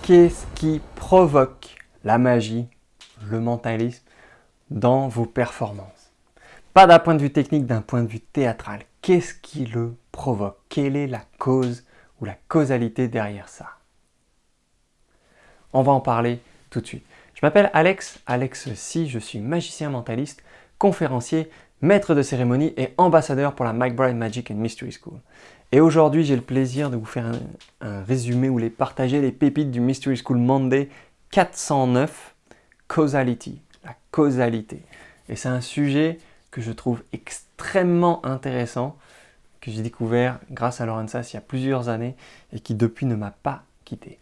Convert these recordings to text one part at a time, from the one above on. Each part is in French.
Qu'est-ce qui provoque la magie, le mentalisme dans vos performances? Pas d'un point de vue technique, d'un point de vue théâtral. Qu'est-ce qui le provoque? Quelle est la cause ou la causalité derrière ça? On va en parler tout de suite. Je m'appelle Alex Si, je suis magicien mentaliste, conférencier, maître de cérémonie et ambassadeur pour la McBride Magic and Mystery School. Et aujourd'hui, j'ai le plaisir de vous faire un résumé ou partager les pépites du Mystery School Monday 409, Causality, la causalité. Et c'est un sujet que je trouve extrêmement intéressant, que j'ai découvert grâce à Lorenzas il y a plusieurs années et qui depuis ne m'a pas quitté.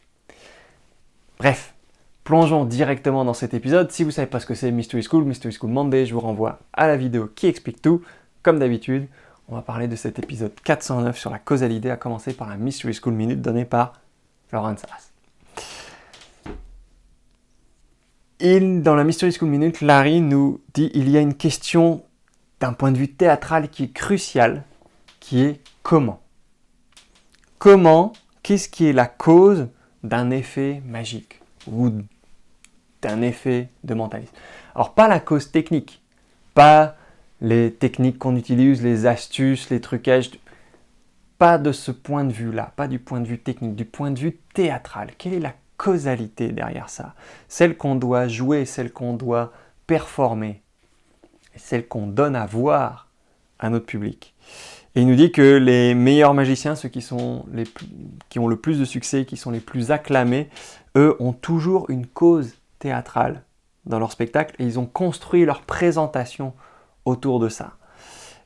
Bref, plongeons directement dans cet épisode. Si vous ne savez pas ce que c'est Mystery School Monday, je vous renvoie à la vidéo qui explique tout. Comme d'habitude, on va parler de cet épisode 409 sur la causalité, à commencer par la Mystery School Minute donnée par Lorenzas. Dans la Mystery School Minute, Larry nous dit qu'il y a une question d'un point de vue théâtral qui est cruciale, qui est comment. Comment, qu'est-ce qui est la cause d'un effet magique ou d'un effet de mentalisme? Alors pas la cause technique, pas les techniques qu'on utilise, les astuces, les trucages, pas de ce point de vue-là, pas du point de vue technique, du point de vue théâtral. Quelle est la causalité derrière ça? Celle qu'on doit jouer, celle qu'on doit performer, celle qu'on donne à voir à notre public. Et il nous dit que les meilleurs magiciens, ceux qui ont le plus de succès, qui sont les plus acclamés, eux ont toujours une cause théâtrale dans leur spectacle et ils ont construit leur présentation autour de ça.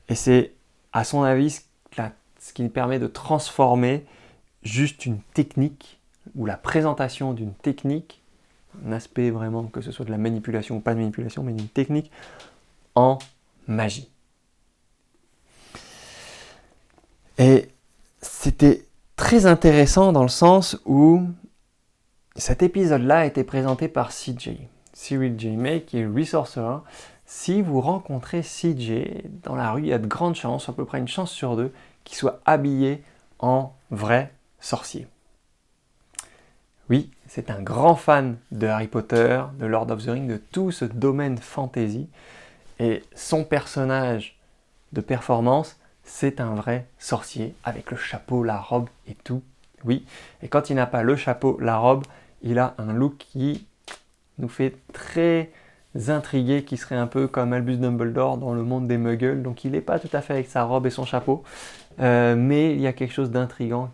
Et c'est, à son avis, ce qui permet de transformer juste une technique ou la présentation d'une technique, un aspect vraiment, que ce soit de la manipulation ou pas de manipulation, mais d'une technique en magie. Et c'était très intéressant dans le sens où cet épisode-là a été présenté par CJ, Cyril J. May, qui est Resourcer. Si vous rencontrez CJ dans la rue, il y a de grandes chances, à peu près une chance sur deux, qu'il soit habillé en vrai sorcier. Oui, c'est un grand fan de Harry Potter, de Lord of the Rings, de tout ce domaine fantasy. Et son personnage de performance, c'est un vrai sorcier, avec le chapeau, la robe et tout. Oui, et quand il n'a pas le chapeau, la robe, il a un look qui nous fait très intriguer, qui serait un peu comme Albus Dumbledore dans le monde des muggles. Donc il n'est pas tout à fait avec sa robe et son chapeau, mais il y a quelque chose d'intriguant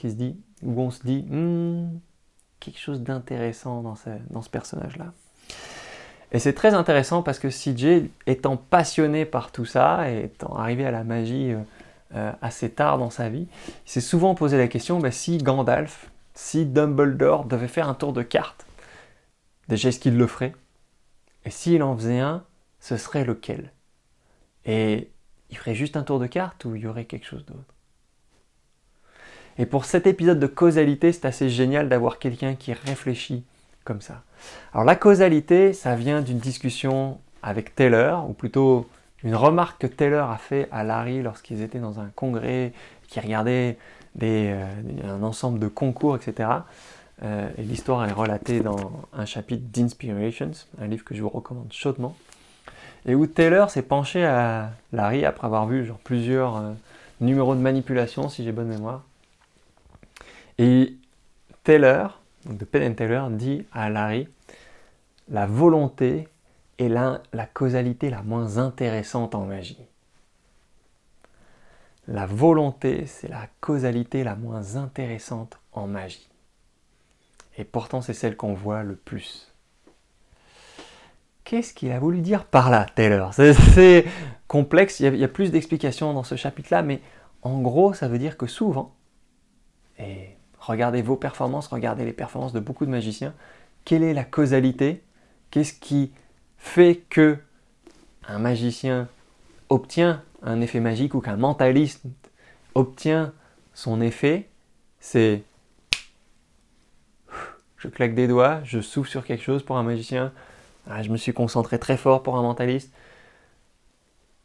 où on se dit quelque chose d'intéressant dans ce personnage-là. Et c'est très intéressant parce que CJ, étant passionné par tout ça, et étant arrivé à la magie assez tard dans sa vie, il s'est souvent posé la question, si Gandalf, si Dumbledore devait faire un tour de cartes, déjà est-ce qu'il le ferait? Et s'il en faisait un, ce serait lequel? Et il ferait juste un tour de cartes ou il y aurait quelque chose d'autre? Et pour cet épisode de causalité, c'est assez génial d'avoir quelqu'un qui réfléchit comme ça. Alors la causalité, ça vient d'une discussion avec Taylor, ou plutôt une remarque que Taylor a fait à Larry lorsqu'ils étaient dans un congrès, qui regardaient un ensemble de concours, etc. Et l'histoire est relatée dans un chapitre d'Inspirations, un livre que je vous recommande chaudement, et où Taylor s'est penché à Larry après avoir vu plusieurs numéros de manipulation, si j'ai bonne mémoire. Et Taylor, de Penn & Teller, dit à Larry: la volonté est la causalité la moins intéressante en magie. La volonté, c'est la causalité la moins intéressante en magie. Et pourtant, c'est celle qu'on voit le plus. Qu'est-ce qu'il a voulu dire par là, Taylor? C'est complexe, il y a plus d'explications dans ce chapitre-là, mais en gros, ça veut dire que souvent, et regardez vos performances, regardez les performances de beaucoup de magiciens, quelle est la causalité? Qu'est-ce qui fait que un magicien obtient un effet magique ou qu'un mentaliste obtient son effet? C'est je claque des doigts, je souffle sur quelque chose pour un magicien, je me suis concentré très fort pour un mentaliste.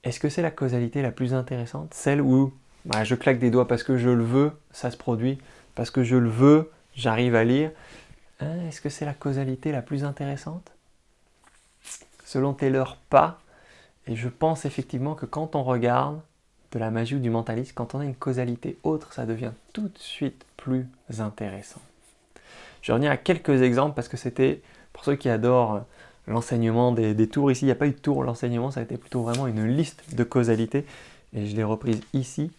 Est-ce que c'est la causalité la plus intéressante? Celle où je claque des doigts parce que je le veux, ça se produit, parce que je le veux, j'arrive à lire. Est-ce que c'est la causalité la plus intéressante? Selon Taylor, pas. Et je pense effectivement que quand on regarde de la magie ou du mentalisme, quand on a une causalité autre, ça devient tout de suite plus intéressant. Je vais revenir à quelques exemples parce que c'était, pour ceux qui adorent l'enseignement des tours, ici il n'y a pas eu de tour, l'enseignement ça a été plutôt vraiment une liste de causalités et je l'ai reprise ici.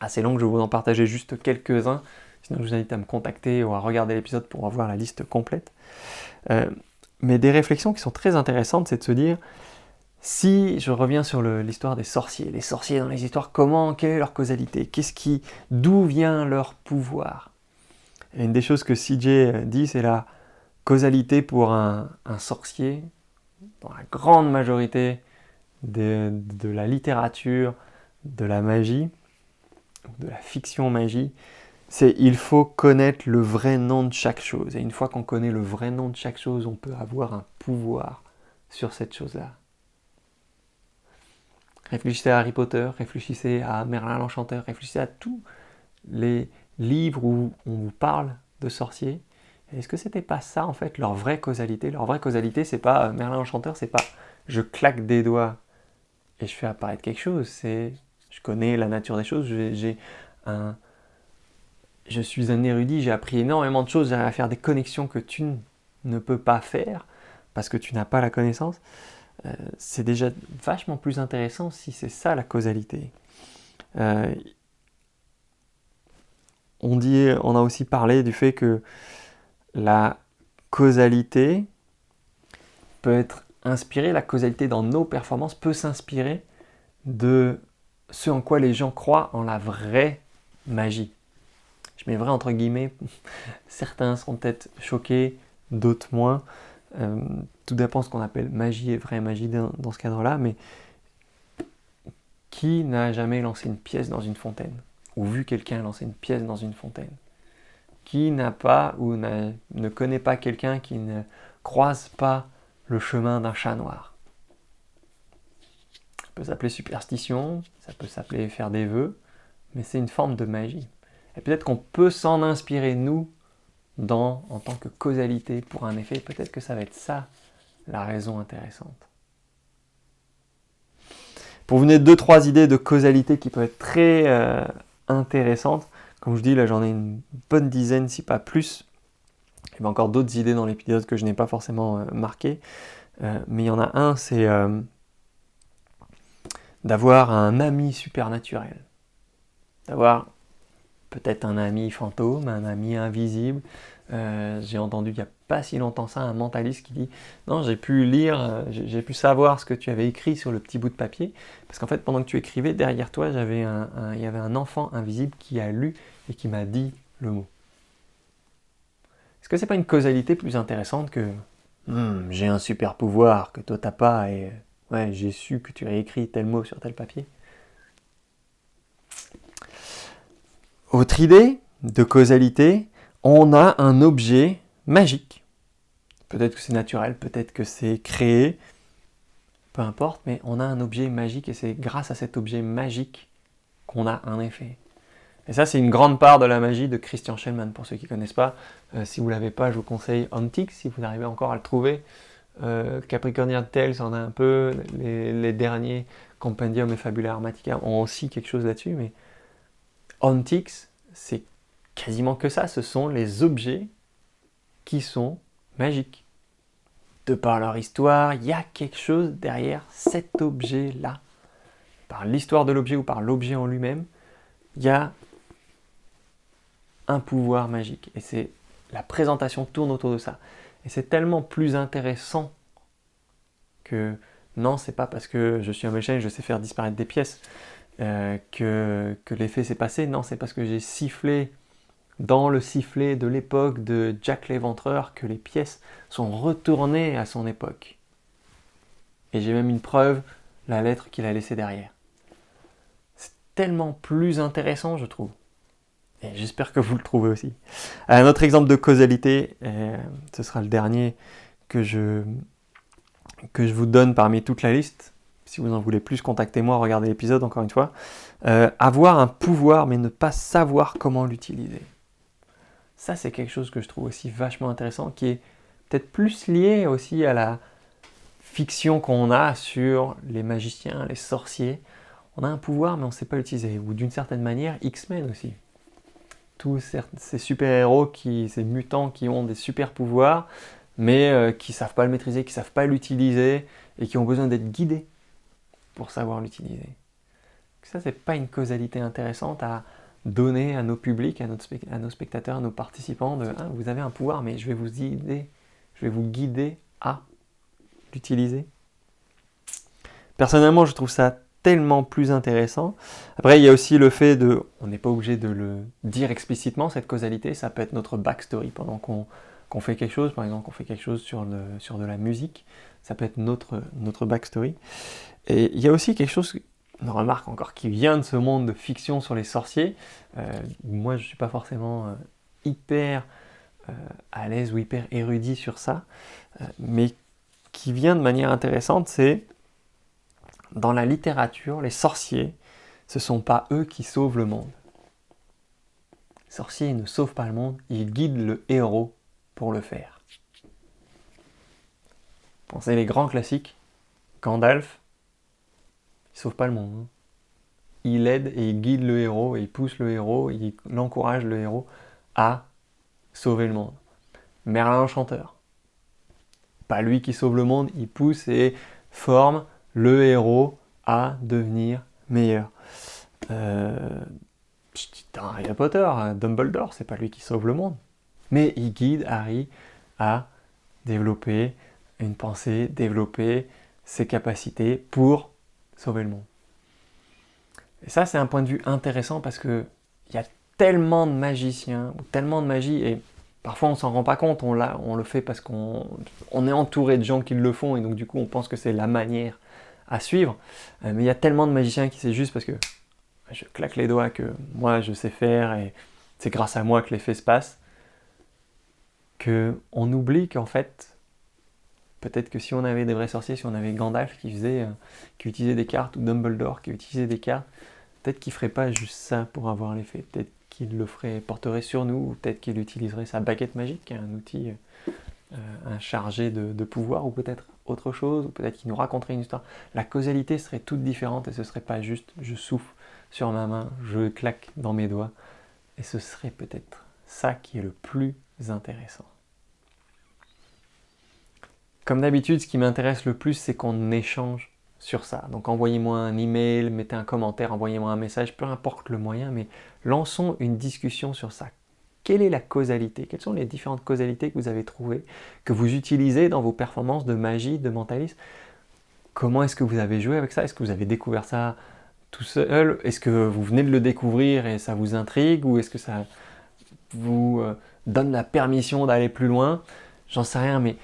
Assez longue, je vais vous en partager juste quelques-uns, sinon je vous invite à me contacter ou à regarder l'épisode pour avoir la liste complète. Mais des réflexions qui sont très intéressantes, c'est de se dire, si je reviens sur l'histoire des sorciers, les sorciers dans les histoires, quelle est leur causalité? D'où vient leur pouvoir? Et une des choses que CJ dit, c'est la causalité pour un sorcier, dans la grande majorité de la littérature, de la magie, de la fiction magie, c'est il faut connaître le vrai nom de chaque chose. Et une fois qu'on connaît le vrai nom de chaque chose, on peut avoir un pouvoir sur cette chose-là. Réfléchissez à Harry Potter, réfléchissez à Merlin l'Enchanteur, réfléchissez à tous les livres où on vous parle de sorciers. Est-ce que c'était pas ça en fait leur vraie causalité? Leur vraie causalité, c'est pas Merlin l'Enchanteur, c'est pas je claque des doigts et je fais apparaître quelque chose. C'est je connais la nature des choses, je suis un érudit, j'ai appris énormément de choses, j'arrive à faire des connexions que tu ne peux pas faire parce que tu n'as pas la connaissance. C'est déjà vachement plus intéressant si c'est ça la causalité. On a aussi parlé du fait que la causalité peut être inspirée, la causalité dans nos performances peut s'inspirer de ce en quoi les gens croient en la vraie magie. Je mets vrai entre guillemets, certains seront peut-être choqués, d'autres moins. Tout dépend de ce qu'on appelle magie et vraie magie dans ce cadre-là, mais qui n'a jamais lancé une pièce dans une fontaine ou vu quelqu'un lancer une pièce dans une fontaine? Qui n'a pas ou ne connaît pas quelqu'un qui ne croise pas le chemin d'un chat noir? Ça peut s'appeler superstition, ça peut s'appeler faire des vœux, mais c'est une forme de magie. Et peut-être qu'on peut s'en inspirer, nous, en tant que causalité pour un effet. Peut-être que ça va être ça, la raison intéressante. Pour vous donner 2-3 idées de causalité qui peuvent être très intéressantes, comme je dis, là j'en ai une bonne dizaine, si pas plus. Il y a encore d'autres idées dans l'épisode que je n'ai pas forcément marquées. Mais il y en a un, c'est d'avoir un ami supernaturel. D'avoir peut-être un ami fantôme, un ami invisible. J'ai entendu il n'y a pas si longtemps ça un mentaliste qui dit « Non, j'ai pu lire, j'ai pu savoir ce que tu avais écrit sur le petit bout de papier, parce qu'en fait, pendant que tu écrivais, derrière toi, il y avait un enfant invisible qui a lu et qui m'a dit le mot. » Est-ce que c'est pas une causalité plus intéressante que « J'ai un super pouvoir que toi t'as pas et ouais, j'ai su que tu as écrit tel mot sur tel papier ?» Autre idée de causalité, on a un objet magique. Peut-être que c'est naturel, peut-être que c'est créé, peu importe, mais on a un objet magique et c'est grâce à cet objet magique qu'on a un effet. Et ça, c'est une grande part de la magie de Christian Shellman, pour ceux qui ne connaissent pas. Si vous ne l'avez pas, je vous conseille Ontix, si vous arrivez encore à le trouver. Capricornian Tales en a un peu, les derniers Compendium et Fabula Armatica ont aussi quelque chose là-dessus, mais Ontix, c'est quasiment que ça, ce sont les objets qui sont magiques. De par leur histoire, il y a quelque chose derrière cet objet-là. Par l'histoire de l'objet ou par l'objet en lui-même, il y a un pouvoir magique. Et la présentation tourne autour de ça. Et c'est tellement plus intéressant que non, c'est pas parce que je suis un magicien et je sais faire disparaître des pièces que l'effet s'est passé. Non, c'est parce que j'ai sifflé dans le sifflet de l'époque de Jack l'Éventreur que les pièces sont retournées à son époque. Et j'ai même une preuve, la lettre qu'il a laissée derrière. C'est tellement plus intéressant, je trouve. Et j'espère que vous le trouvez aussi. Un autre exemple de causalité, ce sera le dernier que je vous donne parmi toute la liste. Si vous en voulez plus, contactez-moi, regardez l'épisode encore une fois. Avoir un pouvoir mais ne pas savoir comment l'utiliser. Ça, c'est quelque chose que je trouve aussi vachement intéressant, qui est peut-être plus lié aussi à la fiction qu'on a sur les magiciens, les sorciers. On a un pouvoir, mais on ne sait pas l'utiliser. Ou d'une certaine manière, X-Men aussi. Tous ces super-héros, ces mutants qui ont des super-pouvoirs, mais qui ne savent pas le maîtriser, qui ne savent pas l'utiliser, et qui ont besoin d'être guidés pour savoir l'utiliser. Ça, c'est pas une causalité intéressante à donner à nos publics, à nos spectateurs, à nos participants, de ah, vous avez un pouvoir, mais je vais vous guider à l'utiliser. Personnellement, je trouve ça tellement plus intéressant. Après, il y a aussi le fait on n'est pas obligé de le dire explicitement, cette causalité, ça peut être notre backstory pendant qu'on fait quelque chose, par exemple qu'on fait quelque chose sur de la musique, ça peut être notre backstory. Et il y a aussi quelque chose, une remarque encore qui vient de ce monde de fiction sur les sorciers. Moi, je ne suis pas forcément hyper à l'aise ou hyper érudit sur ça, mais qui vient de manière intéressante, c'est dans la littérature, les sorciers, ce ne sont pas eux qui sauvent le monde. Les sorciers ne sauvent pas le monde, ils guident le héros pour le faire. Pensez les grands classiques, Gandalf, il ne sauve pas le monde. Hein. Il aide et il guide le héros, et il pousse le héros, il encourage le héros à sauver le monde. Merlin l'Enchanteur, pas lui qui sauve le monde, il pousse et forme le héros à devenir meilleur. Dans Harry Potter, Dumbledore, c'est pas lui qui sauve le monde, mais il guide Harry à développer une pensée, développer ses capacités pour sauver le monde. Et ça, c'est un point de vue intéressant parce que il y a tellement de magiciens, ou tellement de magie, et parfois on s'en rend pas compte, on le fait parce qu'on est entouré de gens qui le font, et donc du coup on pense que c'est la manière à suivre. Mais il y a tellement de magiciens qui c'est juste parce que je claque les doigts que moi je sais faire, et c'est grâce à moi que l'effet se passe, qu'on oublie qu'en fait, peut-être que si on avait des vrais sorciers, si on avait Gandalf qui utilisait des cartes, ou Dumbledore qui utilisait des cartes, peut-être qu'il ne ferait pas juste ça pour avoir l'effet. Peut-être qu'il porterait sur nous, ou peut-être qu'il utiliserait sa baguette magique, un outil, un chargé de pouvoir, ou peut-être autre chose, ou peut-être qu'il nous raconterait une histoire. La causalité serait toute différente, et ce ne serait pas juste je souffle sur ma main, je claque dans mes doigts, et ce serait peut-être ça qui est le plus intéressant. Comme d'habitude, ce qui m'intéresse le plus, c'est qu'on échange sur ça. Donc envoyez-moi un email, mettez un commentaire, envoyez-moi un message, peu importe le moyen, mais lançons une discussion sur ça. Quelle est la causalité? Quelles sont les différentes causalités que vous avez trouvées, que vous utilisez dans vos performances de magie, de mentalisme? Comment est-ce que vous avez joué avec ça? Est-ce que vous avez découvert ça tout seul? Est-ce que vous venez de le découvrir et ça vous intrigue? Ou est-ce que ça vous donne la permission d'aller plus loin? J'en sais rien, mais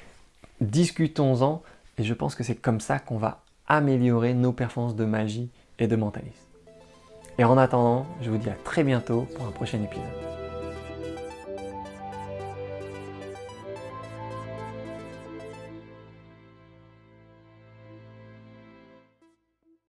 discutons-en, et je pense que c'est comme ça qu'on va améliorer nos performances de magie et de mentalisme. Et en attendant, je vous dis à très bientôt pour un prochain épisode.